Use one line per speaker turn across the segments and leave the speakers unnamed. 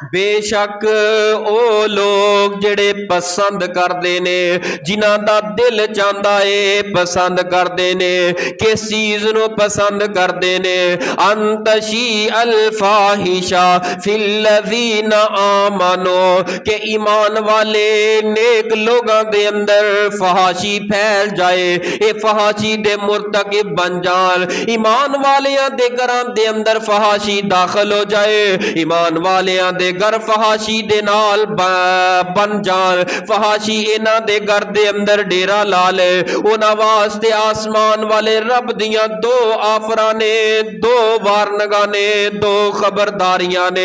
बेशक ओ लोग जेड़े पसंद करते ने, जिन्हां दा दिल चाहता है पसंद करते ने, किस चीज नूं पसंद करते ने, अंतशी अल्फाहिशा फिल्लज़ीना आमनो, के ईमान वाले नेक लोगां दे अंदर फहाशी फैल जाए, ये फहाशी दे मुर्तकिब बन जान। ईमान वालियां दे घरां दे अंदर फहाशी दाखिल हो जाए, ईमान वालियां दे घर फहाशी दे नाल बन जान, फहाशी इन्हां दे घर दे अंदर डेरा ला ले। उन्हां वास्ते आसमान वाले रब दियां दो आफरां ने, दो वारनगा ने, दो खबरदारियां ने।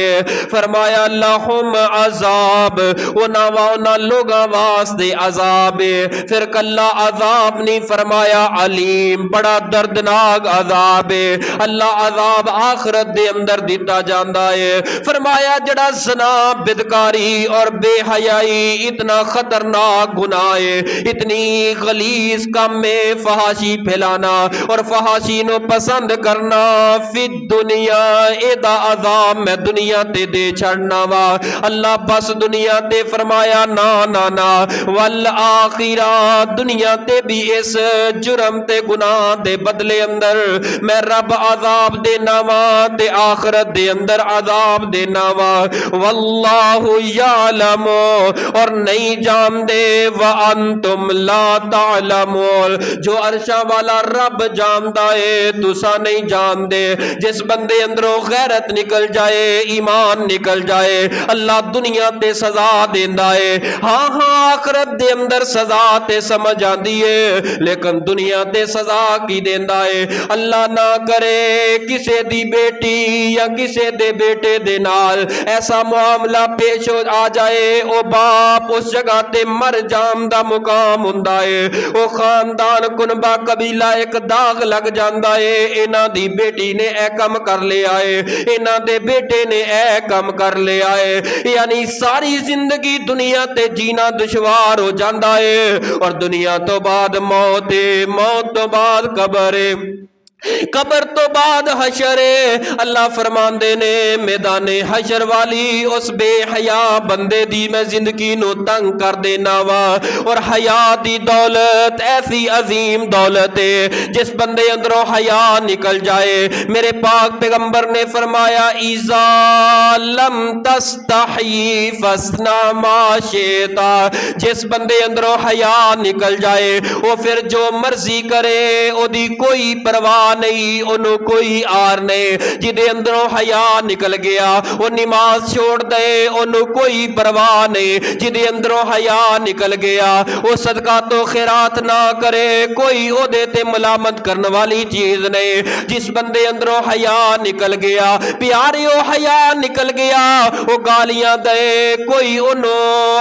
फरमाया लहुम अजाब, उन्हां लोगां वास्ते अजाब है। फिर कल्ला अजाब नहीं फरमाया अलीम, बड़ा दर्दनाक अजाब है। अल्लाह अजाब आखिरत दे अंदर दिता जांदा है। फरमाया जड़ा ज़ना, बिदकारी और बेहयाई इतना खतरनाक गुनाह है, इतनी गलीज काम में फहाशी फैलाना और फहाशी नो पसंद करना। फिर दुनिया एदा अजाब मैं दुनिया ते दे छड़ना वा। अल्लाह बस दुनिया ते फरमाया ना ना ना, वल आखिरा, दुनिया ते भी इस जुर्म ते गुनाह दे बदले अंदर मैं रब अजाब देना वा, ते आखिरत दे अंदर अजाब देना वा। वल्लाहु यालमु, और नहीं जानते, व अंतुम ला तालमून, जो अर्शा वाला रब जानता है तुसा नहीं जानते। जिस बंदे अंदरों गैरत निकल जाए, ईमान निकल जाए, अल्लाह दुनिया ते सजा देंदा है। हाँ हाँ आखिरत दे अंदर सजा ते समझ आती है, लेकिन दुनिया ते सजा की देंदा है। अल्लाह ना करे किसी दी बेटी या किसी दे बेटे दे नाल ऐसा मामला पेश आ जाए, ओ बाप उस जगह ते मर जाम दा मुकाम हुंदा है, ओ खानदान कुनबा कबीला एक दाग लग जांदा है। इन्हां दी बेटी ने ए कम कर लिया है, इन्हां दे बेटे ने ए कम कर लिया है, यानी सारी जिंदगी दुनिया ते जीना दुश्वार हो जाता है। और दुनिया तो बाद मौत है, मौत तो बाद कब्र है, कबर तो बाद हशर है। अल्लाह फरमांदे ने मैदाने हशर वाली उस बेहया बंदे दी मैं जिंदगी नो तंग कर देना वा। और हया दी दौलत ऐसी अजीम दौलत है, जिस बंदे अंदरों हया निकल जाए, मेरे पाक पैगंबर ने फरमाया इज़ा लम तस्तही फसना मा शेता, जिस बंदे अंदरों हया निकल जाए वो फिर जो मर्जी करे, ओदी कोई परवाह नहीं, ओनू कोई आर नहीं। जिदे अंदरों हया निकल गया वो नमाज छोड़ दे, ओनू कोई परवाह नहीं। जिदे अंदरों हया निकल गया वो सदका तो खैरात ना करे, कोई ओदे ते मलामत करने वाली चीज नहीं। जिस बंदे अंदरों हया निकल गया, प्यारियो हया निकल गया, वो गालियां दे, कोई ओनू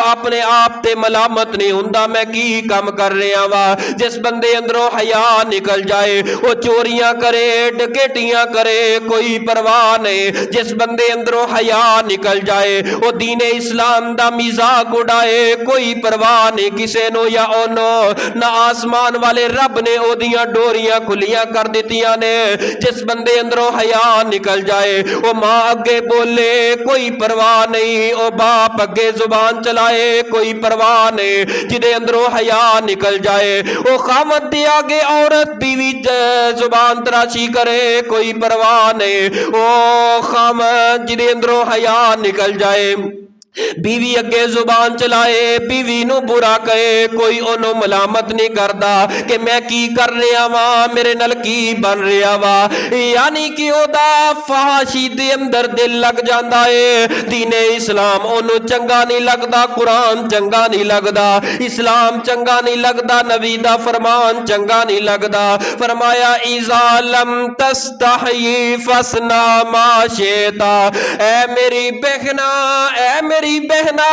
अपने आप ते मलामत नहीं हुंदा मैं की काम कर रहा वा। जिस बंदे अंदरों हया निकल जाए वो चोरियां करे, डकैतियां करे, कोई परवाह नहीं। जिस बंदे अंदरों हया निकल जाए वो दीने इस्लाम दा मजाक उड़ाए, कोई परवाह नहीं किसे नो या ओनो, ना आसमान वाले रब ने ओदियां डोरियां खुलियां कर दितियां ने। जिस बंदे अंदरों हया निकल जाए वो मां अगे बोले कोई परवाह नहीं, ओ बाप अगे जुबान चलाए कोई परवाह नहीं। जिदे अंदरों हया निकल जाए वो खामद दे आगे औरत बीवी जुबान तराशी करे, कोई परवाह नहीं। ओ खामद जिदे अंदरों हया निकल जाए, बीवी अगे जुबान चलाए, बीवी नू बुरा कहे, कोई ओनू मलामत नहीं करता कि मैं की कर रहा वा, मेरे नाल की बन रहा वा। यानी कि ओदा फहाशी दे अंदर दिल लग जाता है। दीने इस्लाम ओनू चंगा नहीं लगता, कुरान चंगा नहीं लगता, इस्लाम चंगा नहीं लगता, नबी दा फरमान चंगा नहीं लगता। फरमाया इज़ा लम तस्तही फसना मा शेता, ऐ मेरी बहना, ऐ मेरी मेरी बहना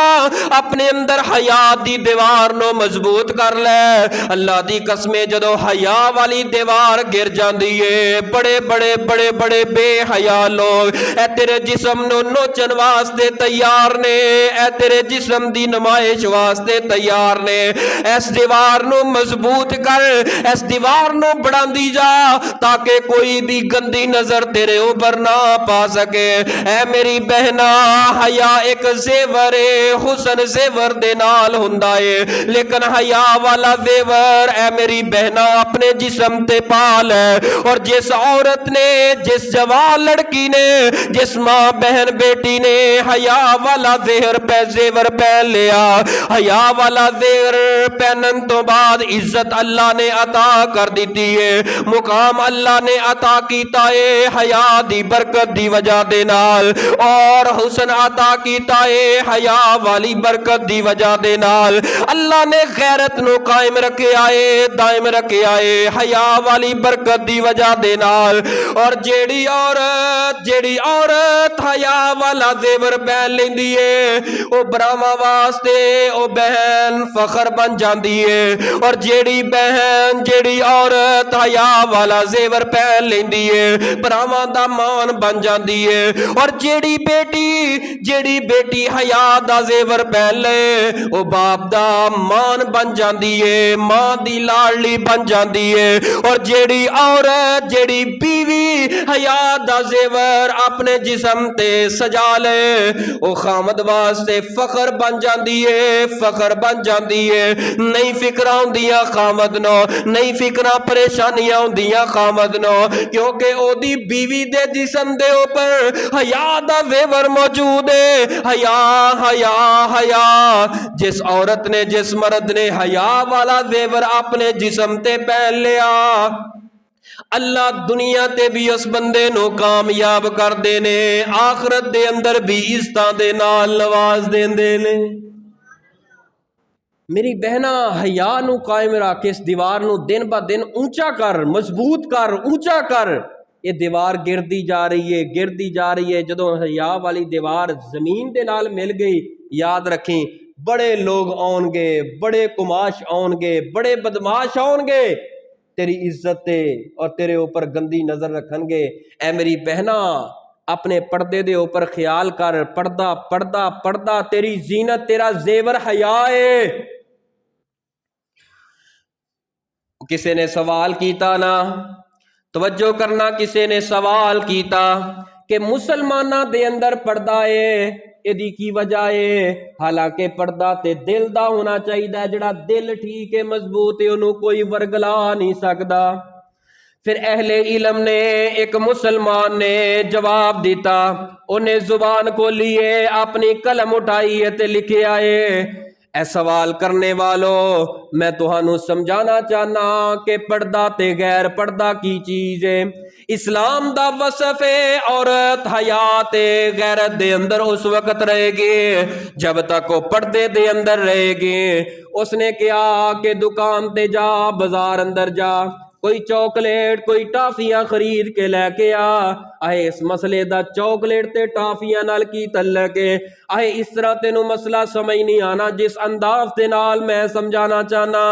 अपने अंदर हया दी दीवार नो मजबूत कर ले। अल्लाह दी कसमें जदों हया वाली दीवार गिर जाती है, बड़े बड़े बड़े बड़े बेहया लोग ए तेरे जिस्म नो नोचन वास्ते तैयार ने, ए तेरे जिस्म दी नुमाइश वास्ते तैयार ने। इस दीवार नो मजबूत कर, इस दीवार नो बढ़ांदी जा ताकि कोई भी गंदी नजर तेरे ऊपर ना पा सके। ऐ मेरी बहना हया एक जेवर है, हुसन जेवर दे नाल हुंदा है, लेकिन हया वाला जेवर ऐ मेरी बहना अपने जिस्म ते पा ले। और जिस औरत ने, जिस जवान लड़की ने, जिस मां बहन बेटी ने हया वाला जेवर पहन लिया, हया वाला जेवर पहनन तो बाद इज्जत अल्लाह ने अता कर दी है, मुकाम अल्लाह ने अता कीता है हया दी बरकत दी वजह दे नाल, और हुसन अता कीता है हया वाली बरकत दी वजह दे नाल। अल्लाह ने गैरत नो कायम रखे आए, दायम रखे आए हया वाली बरकत दी वजह दे नाल। और जेड़ी औरत हया वाला जेवर पहन लेंदी है, ओ ब्राह्मा वास्ते ओ बहन फखर बन जाती है। और जेड़ी बहन, जेड़ी औरत हया वाला जेवर पहन लेंदी है, भरावां दा मान बन जाती है। और जेड़ी बेटी हया दा जेवर पहन ले, ओ बाप दा मान बन जाती है, मां दी लाडली बन जाती है। और जेड़ी औरत, जेड़ी बीवी हया दा जेवर अपने जिस्म ते सजा ले, ओ खामद वास्ते फखर बन जाती है, फखर बन जाती है। नहीं फिक्र होंदियां खामद नो, नहीं फिक्र परेशानियां होंदियां खामद नो, क्योंकि ओदी बीवी दे जिस्म दे ऊपर हया दा जेवर मौजूद है। हया हया हया जिस औरत ने, जिस मर्द ने हया वाला जेवर अपने जिस्म ते पहन लिया, अल्लाह दुनिया ते भी उस बंदे नो कामयाब कर देने, आखरत दे अंदर भी इज्जतां दे नाल नवाज देंदे ने। मेरी बहना हया नू कायम रख, इस दीवार नू दिन ब दिन ऊंचा कर, मजबूत कर, ऊंचा कर। ये दीवार गिरदी जा रही है, गिरदी जा रही है। जदों हया वाली दीवार जमीन दे नाल मिल गई, याद रखें बड़े लोग आउणगे, बड़े कुमाश आउणगे, बड़े बदमाश आउणगे, तेरी इज्जत ते और तेरे ऊपर गंदी नजर रखणगे। ऐ मेरी बहना अपने पर्दे दे ऊपर ख्याल कर, पर्दा पर्दा पर्दा तेरी जीनत, तेरा जेवर हया है। किसी ने सवाल कीता ना, तवज्जो करना, किसी ने सवाल कीता कि मुसलमाना दे अंदर पर्दा है, इहदी की वजह है? हालांकि पर्दा ते दिल दा होना चाहिए, जिहड़ा दिल ठीक है, मजबूत है, उन्होंने कोई वरगला नहीं सकता। फिर अहले इलम ने, एक मुसलमान ने जवाब दिता, उन्हें जुबान खोली है, अपनी कलम उठाई है ते लिखे आए, ए सवाल करने वालों मैं तुहानू समझाना चाहना कि पर्दा ते गैर पर्दा की चीज है। इस्लाम दा वसफ है औरत हयात गैरत दे अंदर उस वक्त रहेगी जब तक वो पर्दे दे अंदर रहेगी। उसने कहा कि दुकान ते जा, बाजार अंदर जा, कोई चॉकलेट, कोई टाफियां खरीद के लैके आए इस मसले दा चॉकलेट ते टाफियां नाल की तल्लक है? आए इस तरह तेनू मसला समझ नहीं आना जिस अंदाज दे नाल मैं समझाना चाहना।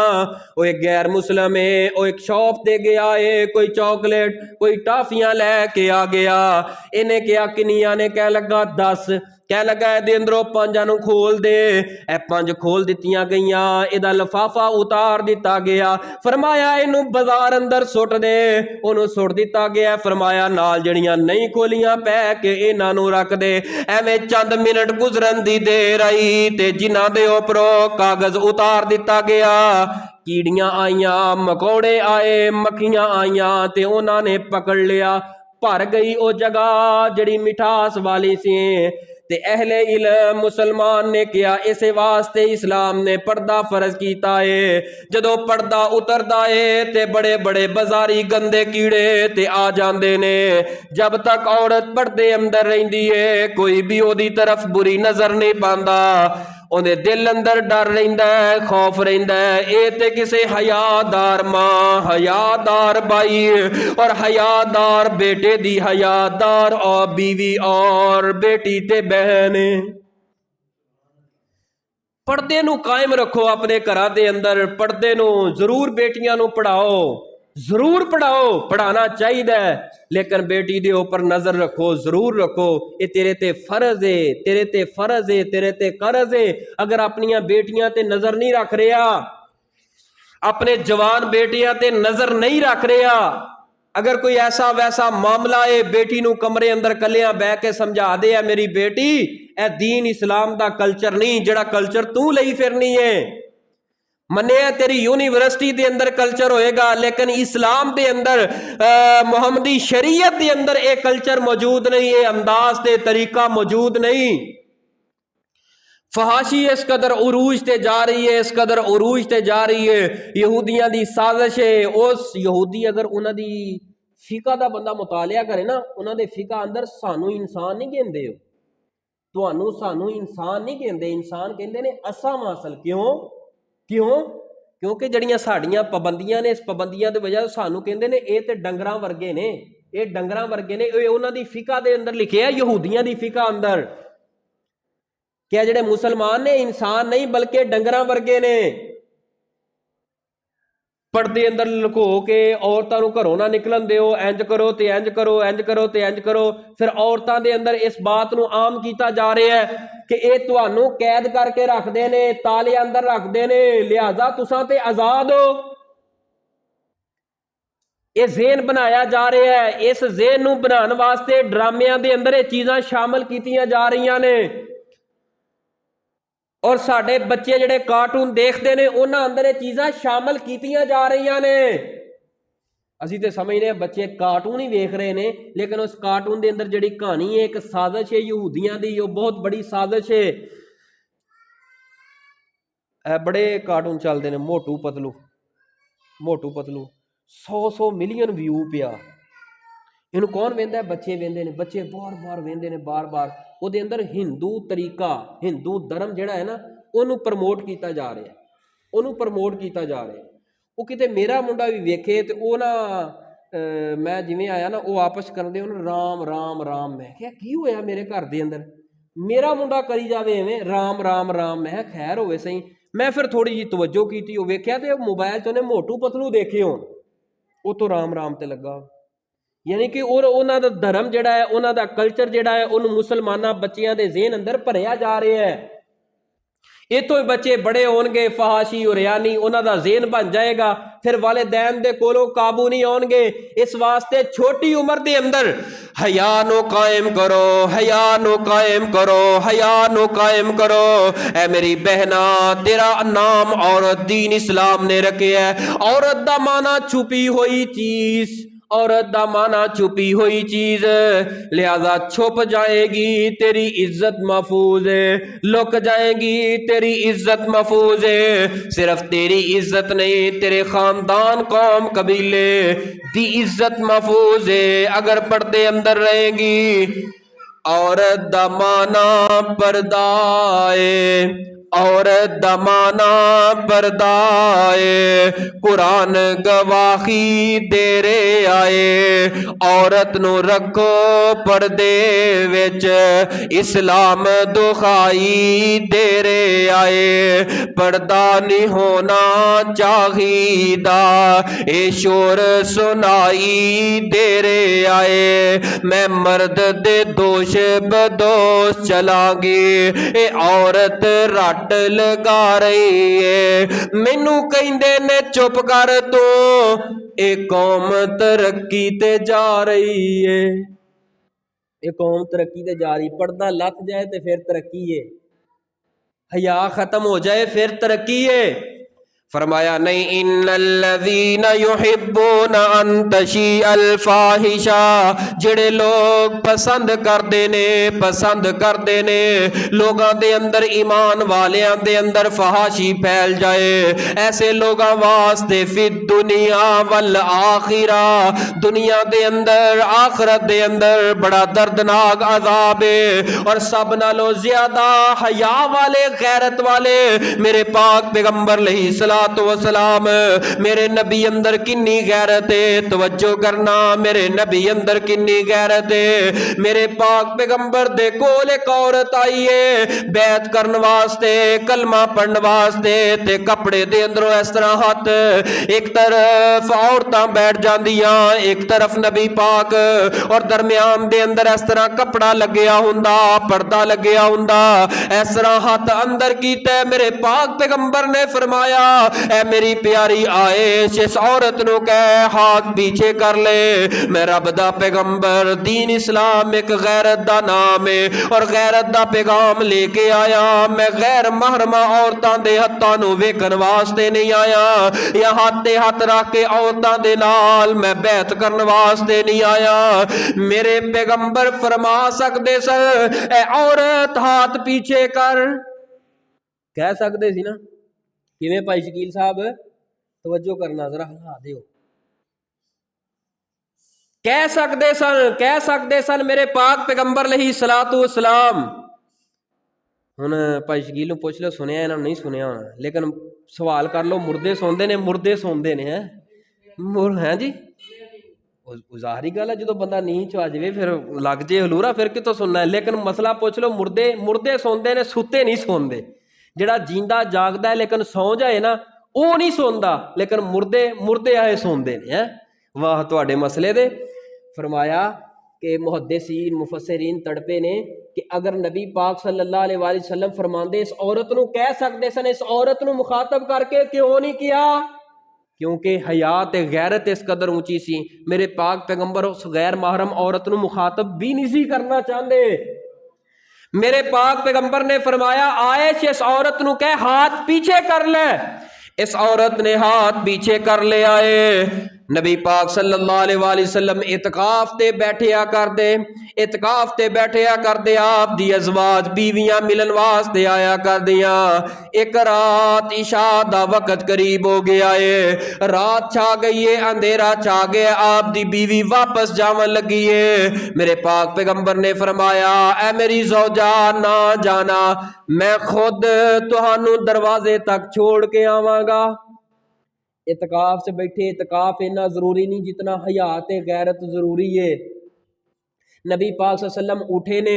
वो एक गैर मुस्लिम है, वो एक शॉप ते गया है, कोई चॉकलेट कोई टाफियां लैके आ गया, इन्हें क्या किनिया ने कह लगा 10, कह लगा ए अंदरों 5 नू खोल दे, ए 5 खोल दित्तियां गईयां, इहदा लिफाफा उतार दिता गया, फरमाया इनू बाजार अंदर सुट दे, उन्होंने सुट दिता गया। फरमाया नाल जड़ियां नहीं खोलियां पै के इन्हां नू रख दे। एवें चंद मिनट गुजरन दी देर आई ते जिन्हां दे उपरों कागज उतार दिता गया, कीड़ियां आईयां, मकोड़े आए, मक्खियां आईयां ते उन्होंने पकड़ लिया। भर गई वो जगह जड़ी मिठास वाली सी। ते अहले इल्म मुसलमान ने किया इस वास्ते इस्लाम ने पर्दा फर्ज किया है। जदों पर्दा उतरदा है ते बड़े बड़े बाजारी गंदे कीड़े ते आ जाते ने। जब तक औरत पर्दे अंदर रहिंदी है कोई भी ओदी तरफ बुरी नजर नहीं पांदा, उहदे दिल अंदर डर रहिंदा है, खौफ रहिंदा है। ये ते किसे हयादार मां, हयादार भाई और हयादार बेटे दी, हयादार और बीवी और बेटी ते बहन। पर्दे नूं कायम रखो अपने घरां दे अंदर, पर्दे नूं जरूर बेटियां नूं पढ़ाओ, जरूर पढ़ाओ, पढ़ाना चाहिए, लेकिन बेटी दे ऊपर नजर रखो, जरूर रखो। ये तेरे ते फर्ज है, तेरे ते फर्ज है, तेरे ते कर्ज है। अगर अपनियां बेटियां ते नजर नहीं रख रहा, अपने जवान बेटियां ते नजर नहीं रख रहा, अगर कोई ऐसा वैसा मामला है, बेटी नूं कमरे अंदर कलियां बह के समझा दे, मेरी बेटी ए दीन इस्लाम दा कल्चर नहीं, जिहड़ा कल्चर तू लई फिरनी है। मन्निया तेरी यूनिवर्सिटी दे अंदर कल्चर होएगा, लेकिन इस्लाम दे अंदर मुहम्मदी शरीयत दे अंदर ये कल्चर मौजूद नहीं, ये अंदाज ते तरीका मौजूद नहीं। फहाशी इस कदर उरूज ते जा रही है, इस कदर उरूज ते जा रही है। यहूदियां दी साजिश है। उस यहूदी अगर उन्हां दी फिका दा बंदा मुतालिया करे ना, उन्हां दे फिका अंदर सानू इंसान नहीं कहंदे, तुहानू सानू इंसान नहीं कहंदे, इंसान कहंदे ने असा मासल। क्यों क्यों? क्योंकि जड़ियां साड़ियां पाबंदियां ने, इस पाबंदियां की वजह सानू कहंदे ने ये ते डंगरां वर्गे ने, ये डंगरां वर्गे ने। उन्हां दी फिका दे अंदर लिखे है, यहूदियां दी फिका अंदर क्या जेडे मुसलमान ने इंसान नहीं बल्कि डंगरां वर्गे ने। पर्दे अंदर लुको के औरतां नूं घरों ना निकलन दिओ, इंज करो ते इंज करो, इंज करो ते इंज करो। फिर औरतां दे अंदर इस बात नूं आम कीता जा रहा है कि ये तुहानूं कैद करके रखदे ने, ताले अंदर रखदे ने, लिहाजा तुसां ते आजाद हो। ये ज़हन बनाया जा रहा है। इस ज़हन नूं बनाने वास्ते ड्रामियां दे अंदर ये चीज़ां शामिल कीतियां जा रही ने। और साडे बच्चे जिहड़े कार्टून देखते हैं उन्हां अंदर ये चीज़ां शामिल कीतियां जा रही ने। असीं ते समझने बच्चे कार्टून ही देख रहे हैं, लेकिन उस कार्टून के अंदर जिहड़ी कहानी है एक साजिश है यहूदियां दी, वो बहुत बड़ी साजिश है। बड़े कार्टून चलते हैं, मोटू पतलू, मोटू पतलू 100 मिलियन व्यू पिया। इनू कौन वेंदा है? बच्चे वेंदे ने, बच्चे बार बार वेंदे ने, बार बार। ਉਹਦੇ अंदर हिंदू तरीका, हिंदू धर्म ਜਿਹੜਾ है ना ਉਹਨੂੰ प्रमोट किया जा रहा है, ਉਹਨੂੰ प्रमोट किया जा रहा है। ਉਹ ਕਿਤੇ मेरा मुंडा भी वेखे तो ਉਹ ना मैं जिवें आया ना वो आपस करते ਉਹਨੂੰ राम राम राम। मैं क्या की होया मेरे घर के अंदर, मेरा मुंडा करी जावे एवें राम राम राम। मैं खैर होवे सही। मैं फिर थोड़ी जी तवज्जो की, वो वेख्या तो मोबाइल च उन्हें मोटू पतलू देखे हो, वो तो राम राम ते लगा। यानी कि उन्हों का धर्म जिहड़ा है, उन्हों का कल्चर जिहड़ा है, उन्होंने मुसलमाना बच्चियां दे ज़हन अंदर भरिया जा रहा है। इतों ही बच्चे बड़े होणगे फहाशी और यानी उन्हों का ज़हन बन जाएगा, फिर वालिदैन दे कोलों काबू नहीं आउणगे। इस वास्ते छोटी उम्र के अंदर हया नो कायम करो, हया नो कायम करो, हया नो कायम करो। ऐ मेरी बहना, तेरा नाम औरत दीन इस्लाम ने रखे है। औरत दा माना छुपी हुई चीज, औरत दा माना छुपी हुई चीज, लिहाजा छुप जाएगी तेरी इज्जत महफूज है, लुक जाएगी तेरी इज्जत महफूज है। सिर्फ तेरी इज्जत नहीं, तेरे खानदान कौम कबीले दी इज्जत महफूज है अगर पर्दे अंदर रहेगी। औरत दा माना पर्दाए, औरत दमाना पर्दाए, कुरान गवाही दे रे आए। औरत नू रखो पर्दे विच, इस्लाम दुखाई दे रे आए। पर्दा नहीं होना चाहिदा, ए शोर सुनाई दे रे आए। मैं मर्द दे दोष बदोश चलांगी, ए औरत रट लगा रही है। मैनू कहंदे ने चुप कर तू, एक कौम तरक्की ते जा रही है, एक कौम तरक्की ते जा रही। पर्दा लथ जाए तो फिर तरक्की है, हया खत्म हो जाए फिर तरक्की है। फरमाया नहीं, इन्नल्लज़ीना युहिब्बूना अन तशीअल फाहिशा, जिहड़े लोग पसंद करते ने, पसंद करते ने लोगों के अंदर, ईमान वालियां दे अंदर फहाशी फैल जाए। ऐसे लोगों वास्ते फिद दुनिया वल आखिरा, दुनिया दे अंदर आखरत दे अंदर बड़ा दर्दनाक अजाब है। और सब नालों ज्यादा हया वाले, गैरत वाले मेरे पाक पैगंबर अलैहिस्सलाम सलातो वसलाम। मेरे नबी अंदर किन्नी गैरत है, तवज्जो करना, मेरे नबी अंदर किन्नी गैरत है। मेरे पाक पैगंबर दे कोल एक औरत आई है बैत करने वास्ते, कलमा पढ़ने वास्ते, ते कपड़े दे अंदरों इस तरह हथ, एक तरफ औरतां बैठ जांदियां, एक तरफ नबी पाक, और दरम्यान दे अंदर इस तरह कपड़ा लग्या हुंदा, पर्दा लग्या हुंदा, इस तरह हथ अंदर कीता। मेरे पाक पैगंबर ने फरमाया, ऐ मेरी प्यारी आयश, इस औरत नूं कह हाथ पीछे कर ले। मैं रब दा पैगंबर, दीन इस्लाम एक गैरत दा नाम है और गैरत दा पैगाम लेके आया। मैं गैर महरमा औरतां दे हत्थां नूं वेखण वास्ते नहीं आया, या हाथ ते हाथ रख के औरतां दे नाल मैं बैत करन वास्ते नहीं आया। मेरे पैगंबर फरमा सकते सर, ए औरत हाथ पीछे कर, कह सकते सी ना? किवें भाई शकील साहब, तवज्जो करना जरा, हिला दिओ। कह सकते सन मेरे पाक पैगंबर अलैहिस्सलातु वस्सलाम। हुण भाई शकील नूं पुछ लो, सुनिया इन्हां नहीं सुनिया होना, लेकिन सवाल कर लो, मुर्दे सौंदे ने, मुर्दे सौंदे ने, हैं जी? ਜ਼ਾਹਰੀ ਗੱਲ है, जो बंदा नींद च आ जाए फिर लग जे हलूरा, फिर कितों सुनना है। लेकिन मसला पुछ लो, मुर्दे सौंदे ने, सुते नहीं सौंदे। जिहड़ा जींदा जागदा है लेकिन सौ जाए ना, वो नहीं सौंदा, लेकिन मुर्दे आए सौंदे ने। वाह तुहाडे मसले दे। फरमाया कि मुहद्दिसीन मुफस्सिरीन तड़पे ने कि अगर नबी पाक सल्लल्लाहु अलैहि वसल्लम फरमांदे इस औरत नूं कह सकदे सन, इस औरत नूं मुखातब करके क्यों नहीं किया? क्योंकि हयात गैरत इस कदर ऊंची सी। मेरे पाक पैगंबर उस गैर महरम औरत नूं मुखातब भी नहीं सी करना चाहते। मेरे पाक पैगंबर ने फरमाया, आयश इस औरत नूं कह हाथ पीछे कर ले। इस औरत ने हाथ पीछे कर ले आए। नबी पाक सल्लल्लाहु अलैहि वसल्लम इतकाफ ते बैठिया करदे, इतकाफ ते बैठिया करदे, आप दी अज़वाज बीवियां मिलन वास्ते आया करदियां। एक रात इशा दा वक्त करीब हो गया है, रात छा गई है, अंधेरा छा गया, आप दी बीवी वापस जावन लगी है। मेरे पाक पैगंबर ने फरमाया, ऐ मेरी ज़ौजा ना जाना, मैं खुद तुहानू दरवाजे तक छोड़ के आवांगा। इतकाफ से बैठे, इतकाफ इतना जरूरी नहीं जितना हयात गैरत जरूरी है। नबी पाक सल्लल्लाहु अलैहि वसल्लम उठे ने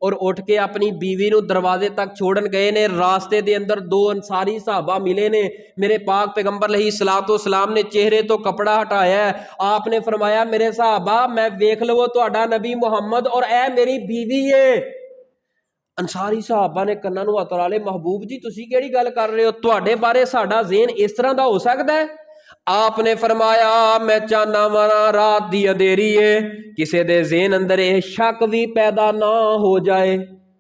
और उठ के अपनी बीवी नूं दरवाजे तक छोड़न गए ने। रास्ते दे अंदर दो अंसारी सहाबा मिले ने। मेरे पाक पैगंबर अलैहिस्सलातु वस्सलाम ने चेहरे तो कपड़ा हटाया है। आपने फरमाया, मेरे सहाबा मैं वेख लवो तुहाडा नबी मुहम्मद और ए मेरी बीवी है। अंसारी सहाबा ने कन्नां नूं हत्थ ला ले, महबूब जी तुसीं किहड़ी गल कर रहे हो, तुहाडे बारे साडा ज़हन इस तरह दा हो सकदा है? आपने फरमाया, मैं चाहना वाला रात दी अंधेरी है, किसी दे ज़हन अंदर यह शक भी पैदा ना हो जाए,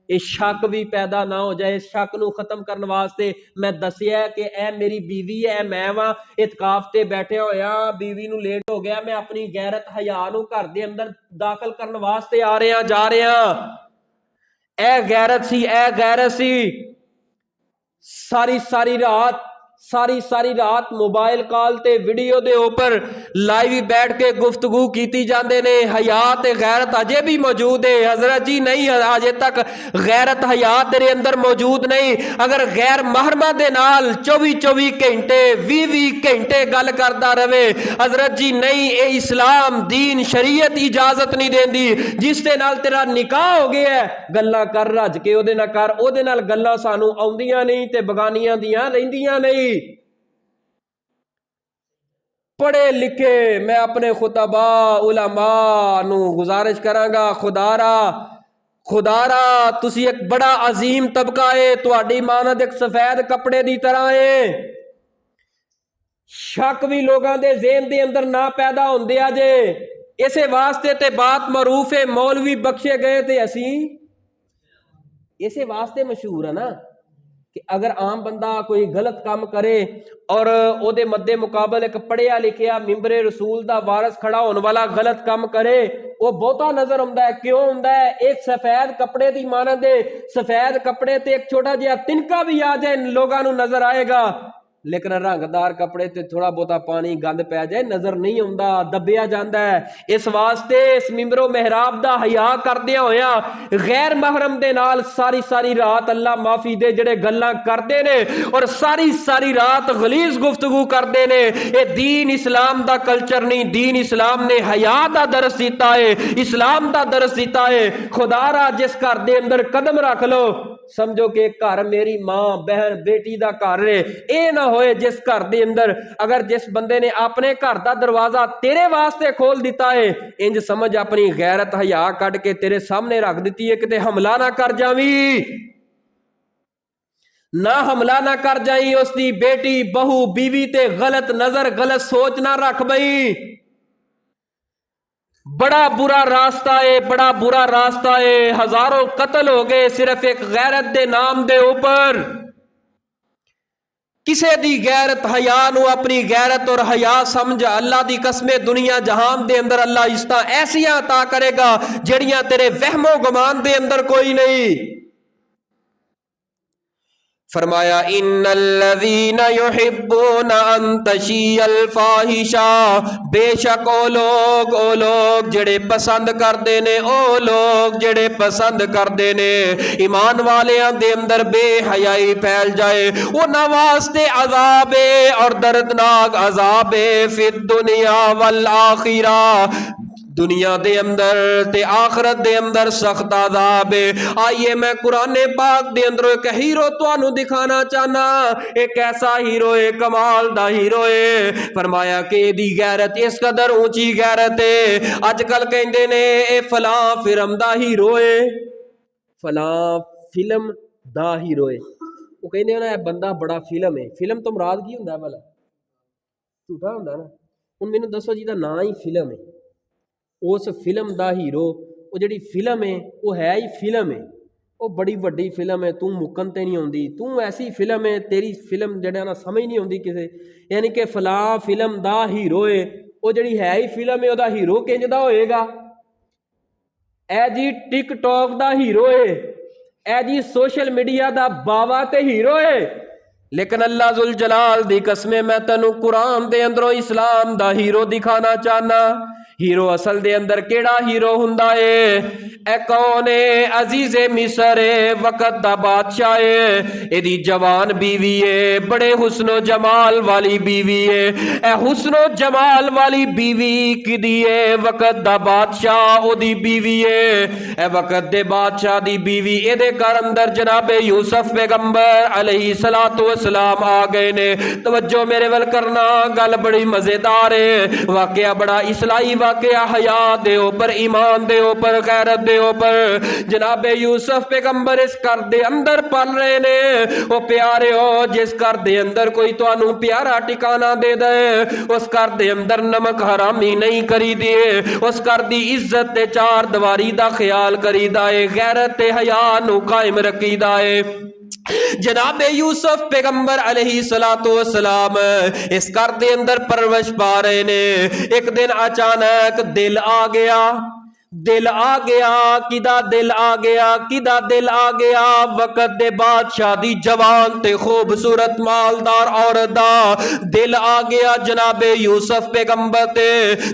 इस शक भी पैदा ना हो जाए। इस शक नूं खत्म करने वास्ते मैं दसिया कि ए मेरी बीवी है, मैं वां इतकाफ ते बैठे होया, बीवी नूं लेट हो गया, मैं अपनी गैरत हया नूं घर दे अंदर दाखिल करने वास्ते आ रहा जा रहा। ए गैरत सी सारी रात मोबाइल कॉल ते वीडियो दे ऊपर लाइव बैठ के गुफ्तगू कीती जांदे ने। हयात गैरत अजे भी मौजूद है हजरत जी? नहीं, अजे तक गैरत हयात तेरे अंदर मौजूद नहीं। अगर गैर महरमा दे नाल 24 घंटे 20 घंटे गल करता रहे हजरत जी, नहीं, ये इस्लाम दीन शरीयत इजाजत नहीं देंदी। जिस दे नाल तेरा निकाह हो गया है, गल्लां कर रज के ओदे नाल कर, ओदे नाल गल्लां सानू आउंदियां नहीं ते बगानियां दियां रहिंदियां नहीं। पढ़े लिखे मैं अपने खुतबा उलमा नू गुजारिश करांगा, खुदारा तुसी एक बड़ा अजीम तबका है, तुहाडी मानद एक सफेद कपड़े दी तरह है। शक भी लोगों के ज़हन के अंदर ना पैदा होंदे आ जे। इसे वास्ते ते बात मरूफ है, मौलवी बख्शे गए थे असी इसे वास्ते मशहूर है ना कि अगर आम बंदा कोई गलत काम करे और ओदे मद्दे मुकाबले एक पढ़िया लिखिया मिंबरे रसूल दा वारस खड़ा होने वाला गलत काम करे, वो बहुता नजर आउंदा है। क्यों आउंदा है? एक सफेद कपड़े दी मानद है, सफेद कपड़े ते एक छोटा जिहा तिनका भी आ जाए लोगों नू नजर आएगा। लेकिन रंगदार कपड़े ते थोड़ा बहुता पानी गंद पै जाए नजर नहीं आता, दबिया जाता है। इस वास्ते इस मिंबरो मेहराब दा हया करदियां होया गैर महरम दे नाल सारी सारी रात अल्लाह माफी दे जेड़े गल्लां करदे ने और सारी सारी रात गलीज गुफ्तगू करदे ने, ये दीन इस्लाम दा कल्चर नहीं। दीन इस्लाम ने हया दा दरस दिता है, इस्लाम दा दरस दिता है। खुदारा जिस घर दे अंदर कदम रख लो समझो कि घर मेरी मां बहन बेटी दा घर है। ये ना होए जिस घर दे अंदर अगर जिस बंदे ने अपने घर दा दरवाजा तेरे वास्ते खोल दिता है, इंज समझ अपनी गैरत हया कट के तेरे सामने रख दी है, किते हमला ना कर जावी, ना हमला ना कर जाई। उसकी बेटी बहू बीवी ते गलत नजर गलत सोच ना रख बई। बड़ा बुरा रास्ता है, बड़ा बुरा रास्ता है। हजारों कत्ल हो गए सिर्फ एक गैरत दे नाम दे ऊपर। किसे दी गैरत हया नू अपनी गैरत और हया समझ। अल्लाह दी कसमे दुनिया जहान दे अंदर अल्लाह इस्ता ऐसियां अता करेगा जड़ियां तेरे वहमो गुमान दे अंदर कोई नहीं। फरमाया इन्नल्लज़ीना युहिब्बूना अन तशीअल फाहिशा, बेशक ओ लोग जेड़े पसंद करते ने, ओ लोग जेड़े पसंद करते ने ईमान वालियां दे अंदर बेहयाई फैल जाए, उन्हां वास्ते अज़ाब और दर्दनाक अज़ाब फिद दुनिया वल आखिरा, दुनिया दे अंदर ते आखरत दे अंदर सख्त अज़ाब है। आइए मैं कुरान पाक दे अंदर एक हीरो तुहानू दिखाना चाहना, एक ऐसा हीरो है कमाल दा हीरो है। फरमाया कि दी गैरत इस कदर ऊंची गैरत है, अजकल कहंदे ने ए फलां फिल्म दा हीरो है, फलां फिल्म दा हीरो है। वो कहंदे ना बंदा बड़ा फिल्म है। फिल्म तो मुराद की हुंदा भला? झूठा हुंदा ना। हुण मैनूं दसो जी दा नाम ही फिल्म है, उस फिल्म दा हीरो, वो जिहड़ी फिल्म है वो है ही फिल्म है, वो बड़ी वड्डी फिल्म है, तू मुकन ते नहीं आउंदी, तू ऐसी फिल्म है, तेरी फिल्म जिहड़ा ना समझ नहीं आउंदी किसे। यानी कि फलां फिल्म दा हीरो है, वो जिहड़ी है ही फिल्म है, ओदा हीरो किंज दा होएगा? ऐ जी टिकटॉक दा हीरो है, ऐ जी सोशल मीडिया दा बावा ते हीरो है। लेकिन अल्लाह जुल जलाल दी कसमें मैं तेनू कुरान दे अंदरों इस्लाम दा हीरो दिखाना चाहना। हीरो असल दे अंदर केड़ा हीरो हुंदा है? ए कौन है? अजीज़े मिस्र है, वक़्त दा बादशाह है, एदी जवान बीवी है, बड़े हुस्नो जमाल वाली बीवी है। ए हुस्नो जमाल वाली बीवी किदी है? वक़्त दा बादशाह ओदी बीवी है। ए वक़्त दे बादशाह दी बीवी, एदे घर अंदर जनाबे यूसुफ पैगंबर अलैहि सलातो वसलाम आ गए ने। तवज्जो मेरे वल करना, गल बड़ी मजेदार है, वाकया बड़ा इस्लाही वाकया, हया दे ऊपर, ईमान दे ऊपर, गैरत दे ऊपर। जनाबे यूसुफ पैगंबर इस घर दे अंदर पल रहे ने। ओ प्यारे हो, जिस घर दे अंदर कोई तुहानू प्यारा ठिकाना दे दे, उस घर दे अंदर नमक हरामी नहीं करी दिए, उस घर दी इज्जत ते चार दवारी दा ख्याल करीदा है, गैरत ते हया नू कायम रखीदा है। जनाबे यूसुफ पैगंबर अलैहि सलातो वसलाम इस घर दे अंदर परवश पा रहे ने। एक दिन अचानक दिल आ गया, दिल आ गया, किदा दिल आ गया, किदा दिल आ गया? वक़्त दे बादशाह दी जवान ते खूबसूरत मालदार औरत दा दिल आ गया जनाबे यूसुफ पैगंबर ते,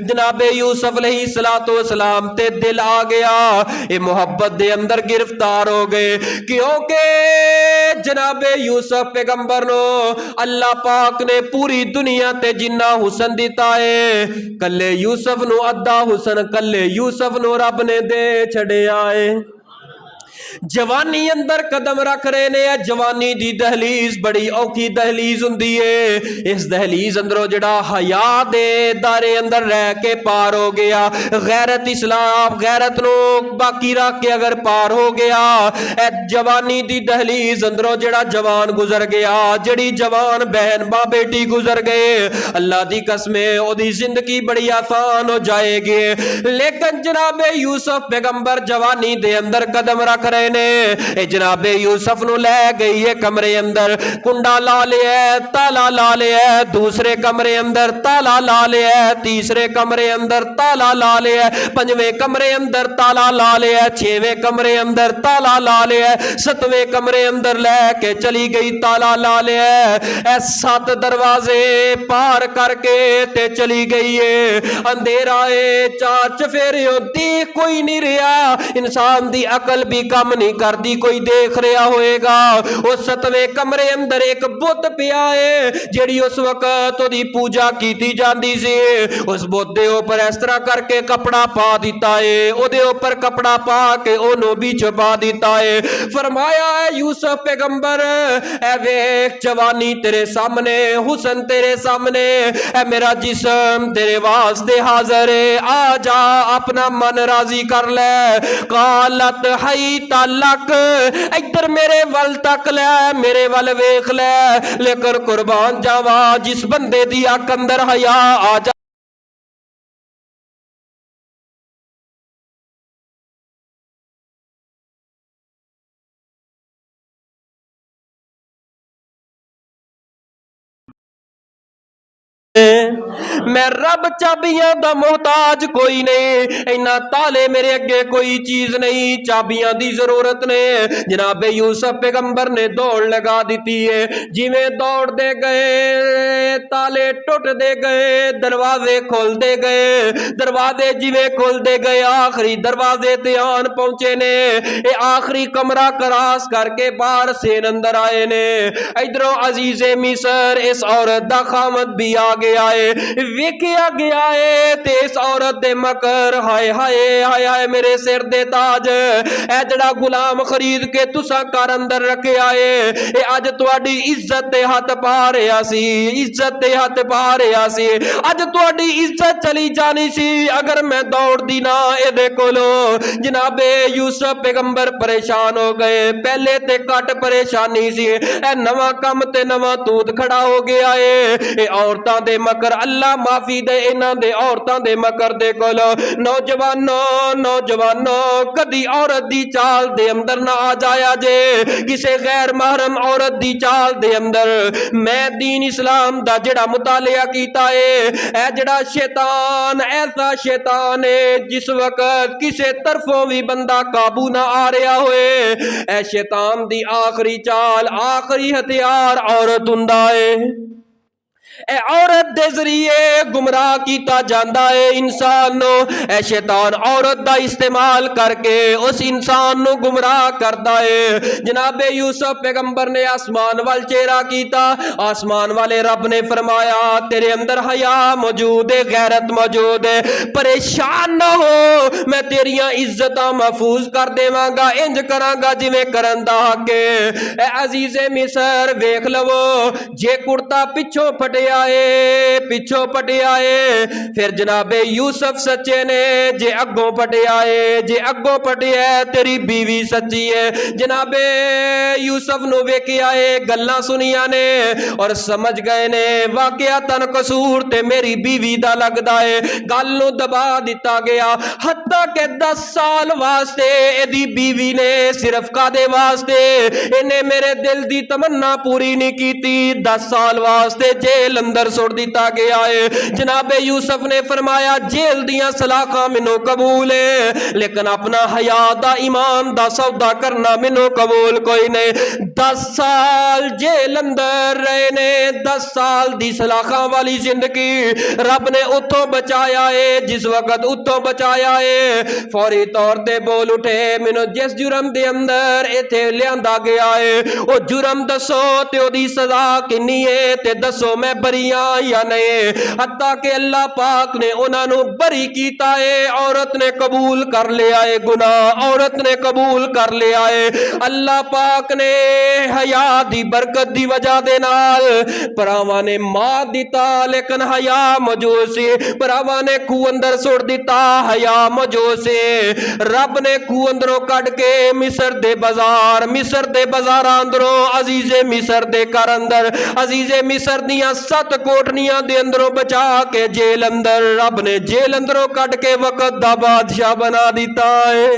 जनाबे यूसुफ अलैहि सलातो वसलाम ते दिल आ गया। ये मोहब्बत दे अंदर गिरफ्तार हो गए, क्योंकि जनाबे यूसुफ पैगंबर नो अल्लाह पाक ने पूरी दुनिया ते जिन्ना हुसन दिता है, कल्ले यूसुफ नु अद्धा हुसन कल्ले यूसुफ रब ने दे छड़िया है। जवानी अंदर कदम रख रहे ने। जवानी दी दहलीज बड़ी औखी दहलीज हुंदी है। इस दहलीज अंदरों जड़ा हया दे दायरे अंदर रह के पार हो गया, गैरत इस्लाम गैरत नो बाकी रख के अगर पार हो गया, जवानी दी दहलीज अंदरों जड़ा जवान गुजर गया, जड़ी जवान बहन मां बेटी गुजर गए, अल्लाह दी कसमे ओदी जिंदगी बड़ी आसान हो जाएगी। लेकिन जनाबे यूसुफ पैगंबर जवानी दे अंदर कदम रख रहे आए ने। जनाबे यूसुफ नु लै गई है कमरे अंदर, कुंडा ला लिया, ताला ला लिया, दूसरे कमरे अंदर ताला ला लिया, तीसरे कमरे अंदर ताला ला लिया, पंजवें कमरे अंदर ताला ला लिया, छेवें कमरे अंदर ताला ला लिया, सतवें कमरे अंदर लैके चली गई, ताला ला लिया। ऐ 7 दरवाजे पार करके ते चली गई है। अंधेरा है, 4 चफेरे देख कोई नहीं रहा, इंसान दी अकल भी कम नहीं करती, कोई देख रहा होएगा। उस 7वें कमरे अंदर एक बुत पिया है जिहड़ी उस वक्त ओदी पूजा कीती जांदी सी। उस बुत दे ऊपर इस तरह करके कपड़ा पा दिता है, ओदे ऊपर कपड़ा पा के ओनू भी छुपा दिता है। फरमाया है यूसुफ पैगंबर, ऐ वेख जवानी तेरे सामने, हुसन तेरे सामने, ऐ मेरा जिस्म तेरे वास्ते हाजिर है, आ जा अपना मन राजी कर ले। कालत हई तालक, इधर मेरे वल तक ले, मेरे वल वेख ले, लेकर कुर्बान जावा जिस बंदे दी अख अंदर हया आ जा। मैं रब चाबियां दा मोहताज कोई नहीं, इन्ना ताले मेरे अगे कोई चीज नहीं, चाबियां दी जरूरत ने। जनाबे यूसुफ पैगंबर ने दौड़ लगा दी है, जिवें दौड़ते गए ताले टुटते गए, दरवाजे खोलते गए, दरवाजे जिवें खोलते गए आखिरी दरवाजे ते आन पहुंचे ने। ये आखिरी कमरा क्रॉस करके बाहर सेन अंदर आए ने। इधरों अजीजे मिसर इस औरत दा खामद भी आ गया है, वेखिया गया है ते इस औरत दे मकर, हाय हाय हाय हाय मेरे सिर दे ताज, ऐ जड़ा गुलाम खरीद के तुसा घर अंदर रखे आए, ये अज तुहाडी इज्जत दे हथ पा रहा सी, इज्जत दे हथ पा रहा सी, अज तुहाडी इज्जत चली जानी सी अगर मैं दौड़दी ना इहदे कोलों। जनाबे यूसुफ पैगंबर परेशान हो गए, पहले ते घट परेशानी सी, ऐ नवा कम ते नवा तूत खड़ा हो गया है। ये औरतां दे मकर, अल्लाह माफी दे इन्हां दे औरतां दे मकर दे कोलों। नौजवानों नौजवानों, कदी औरत दी चाल दे अंदर ना आ जाया जे, किसे गैर महरम औरत दी चाल दे अंदर। मैं दीन इस्लाम दा जेड़ा मुतालिया कीता है, ऐ जेड़ा शैतान ऐसा शैतान है जिस वक्त किसे तरफों भी बंदा काबू ना आ रहा होए, ऐ शैतान दी आखिरी चाल आखिरी हथियार औरत हुंदा है। ए औरत दे जरिए गुमराह किया जाता है इंसान नो। ए शैतान औरत दा इस्तेमाल करके उस इंसान नो गुमराह करता है। जनाबे यूसुफ पैगंबर ने आसमान वाल चेहरा किया, आसमान वाले रब ने फरमाया तेरे अंदर हया मौजूद है, गैरत मौजूद है, परेशान ना हो, मैं तेरिया इज्जत महफूज कर देवांगा, इंज करांगा जिवें करन दा हक है। ए अजीजे मिसर वेख लवो, जे कुर्ता पिछों फटिया है, पिछों पटिया है, फिर जनाबे यूसुफ सच्चे ने, जे अगों पटिया है, जे अगों पटिया है तेरी बीवी सच्ची है। जनाबे यूसुफ नु वेखिया है, गल्लां सुनिया ने और समझ गए ने वाकया तन कसूर ते मेरी बीवी दा लगदा है। गल नु दबा दिता गया, हत्ता के 10 साल वास्ते एदी बीवी ने सिर्फ कादे वास्ते, इन्हें मेरे दिल दी तमन्ना पूरी नहीं कीती, 10 साल वास्ते जेल अंदर सुट दिता गया है। जनाबे यूसुफ ने फरमाया जेल दियां सलाखा मैनू कबूल है, लेकिन अपना हया दा ईमान दा सौदा करना मैनू कबूल कोई नहीं। 10 साल जेल अंदर रहे ने, 10 साल दी सलाखा वाली जिंदगी रब ने उतों बचाया है। जिस वक्त उतों बचाया है फौरी तौर ते बोल उठे, मैनू जिस जुर्म दे अंदर इथे लियांदा गया है वो जुर्म दसो ते ओदी सजा किन्नी है, ते दसो मैं बरिया या नहीं। हत्ता के अल्लाह पाक ने उन्होंने बरी कीता है, औरत ने कबूल कर लिया है गुनाह, औरत ने कबूल कर लिया है। अल्लाह पाक ने हया दी बरकत दी वजह दे नाल भरावां ने मार दिता, लेकिन हया मौजूद से, भरावां ने खूह अंदर सुट दिता, हया मौजूद से। रब ने खूह अंदरों कट के मिस्र दे बाजार, मिस्र दे बाजार अंदरों अजीजे मिस्र दे घर अंदर, अजीजे मिस्र दियां 7 कोटनियां दे अंदरों बचा के जेल अंदर, रब ने जेल अंदरों कट के वक्त दा बादशाह बना दिता है।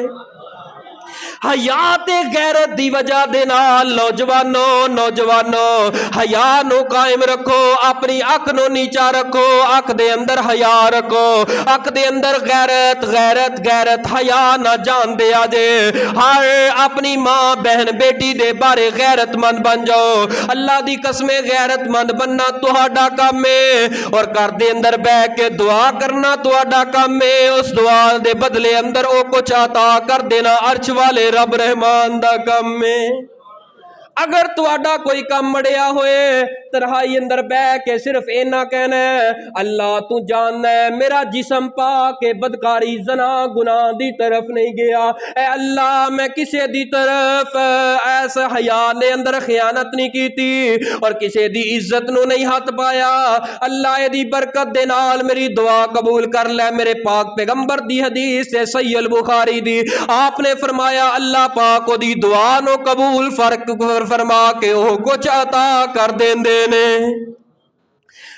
हया ते गैरत दी वजह दे नाल नौजवानो हया नू कायम रखो, अपनी अख नू नीचा रखो, अख दे अंदर हया रखो, अख दे अंदर गैरत गैरत गैरत हया ना जान दे आजे। हर अपनी मां बहन बेटी दे बारे गैरतमंद बन जाओ। अल्लाह दी कसमें गैरतमंद बनना तुहाडा काम है, और घर दे अंदर बह के दुआ करना तुहाडा काम है। उस दुआ दे बदले अंदर ओ कुछ अता कर देना अर्श वाले रब रहमान दा काम है। अगर तुहाडा कोई काम मड़िया होए तन्हाई अंदर बह के सिर्फ इना कहना है, अल्लाह तू जानना है मेरा जिसम पा के बदकारी जना गुनाह दी तरफ नहीं गया। ए अल्लाह मैं किसी दी तरफ ऐसा हया ने अंदर खयानत नहीं की थी, और किसी दी इज्जत नू नहीं हाथ पाया। अल्लाह एदी बरकत दे नाल मेरी दुआ कबूल कर ले। मेरे पाक पैगंबर दी हदीस है सही अल बुखारी दी, आपने फरमाया अल्लाह पाक ओदी दुआ नो कबूल फरमा के ओ कुछ अता कर देंदे ने।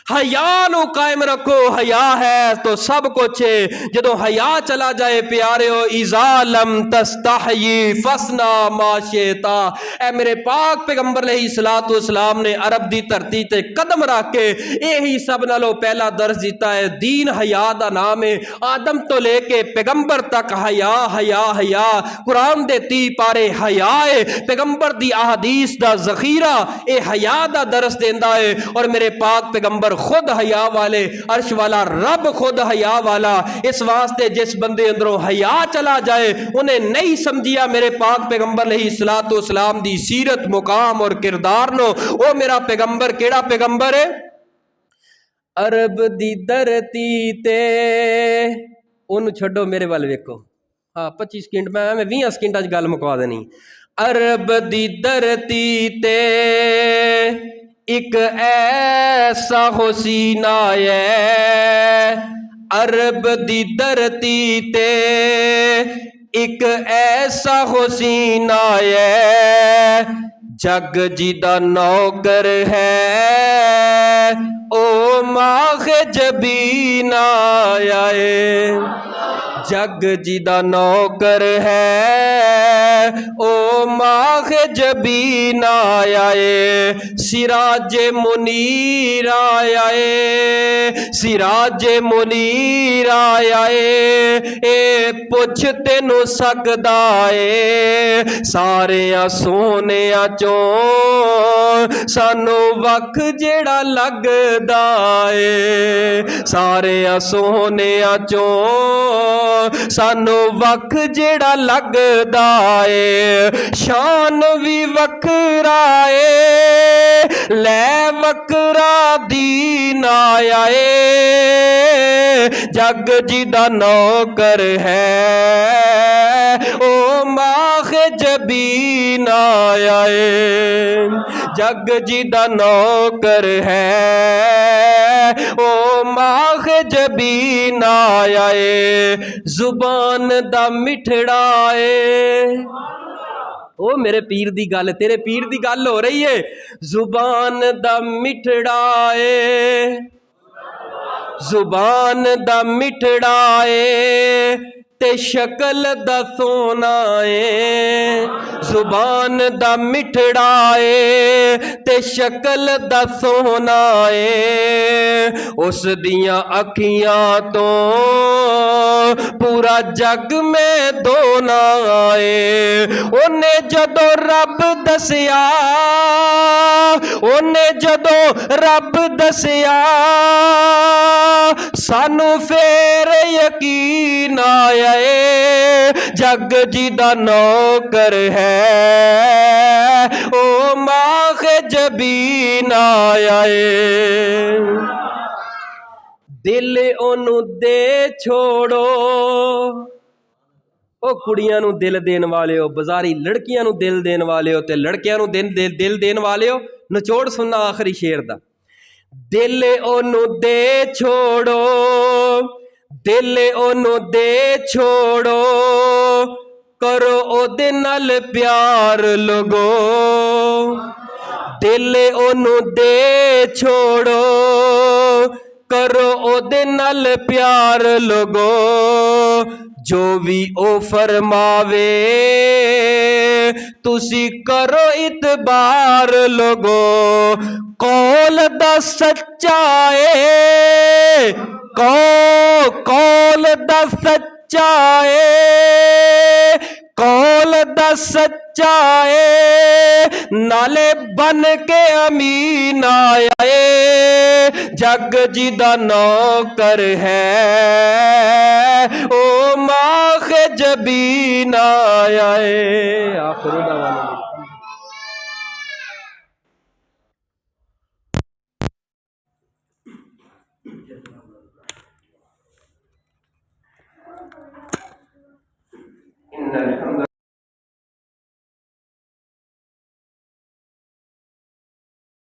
हया नू कायम रखो, हया है तो सब कुछ है। जदों हया चला जाए प्यारिओ, इज़ा लम तस्तहयी फसना माशेता। ए मेरे पाक पैगंबर अलैहिस्सलातु वस्सलाम ने अरब दी धरती ते कदम रख के यही सब नालों पहला दर्ज दिता है। दीन हया दा नाम है। आदम तो लेके पैगंबर तक हया हया हया। कुरान दे 30 पारे हया है। पैगंबर दी अहादीस दा जखीरा ए हया दा दरस देंदा है। और मेरे पाक पैगंबर खुद हया वाले, अर्श वाला रब खुद हया वाला। इस वास्ते जिस बंदे अंदरों हया चला जाए उन्हें नहीं समझिया मेरे पाक पैगंबर अलैहिस्सलातु वस्सलाम दी सीरत मुकाम और किरदार नो। ओ मेरा पैगंबर केड़ा पैगंबर है? अरब दी धरती ते ओनू छड्डो, मेरे वाल वेखो। हाँ 25 सेकंड मैं 20 सेकंड गल मुका देनी। अरब दी धरती ते एक ऐसा हुसीना है, अरब दी धरती ते एक ऐसा हुसीना है, जग जिदा नौकर है ओ माखे जबीना आए। जग जिदा नौकर है ओ माखे जबीना आए। सिराज मुनीर आए, सिराज मुनीर आए। ए पुछ तेनू सकदा ए सारिया सोनिया चों सानू वख जेड़ा लगदा ए। सारिया सोनिया चों सानू वख जेड़ा लगदा ए। शान भी वखरा ए लै वखरा दीन आए। जग जिदा नौकर है ओ माखे जबीन आए। जग जिदा नौकर है ओ माखे जबीन आए। जुबान दा मिठड़ा है। ओ मेरे पीर दी गल, तेरे पीर दी गल हो रही है। जुबान दा मिठड़ा है, जुबान दा मिठड़ा है ते शक्ल दा सोना है। जुबान दा मिठड़ा है ते शक्ल दा सोना है। उस दियां अखियां तो पूरा जग में धोना है। उन्हें जदों रब दसिया, उन्हें जदों रब दसिया सानू फेर यकीन आया। जग जिदा नौकर है ओ माखे जबीन आया। दिल ओनू दे छोड़ो, ओ कुड़ियां नू दिल देन वाले हो, बाजारी लड़कियां नू दिल देन वाले हो, ते लड़कियां नू दिल देन वाले हो। नचोड़ सुनना आखिरी शेर दा। दिल ओनू दे छोड़ो, दिल ओनू दे छोड़ो, करो ओदे नाल प्यार लगो। दिल ओनू दे छोड़ो, करो ओदे नाल प्यार लगो। जो भी ओ फरमावे तुसी करो इतबार लोगो, कौल दा सच्चा है, कौल दा सच्चा है, कौल दा सच्चा है, नाले बन के अमीन आया है, जग जिदा नौकर है ओ माख जबीन आया है। आखिर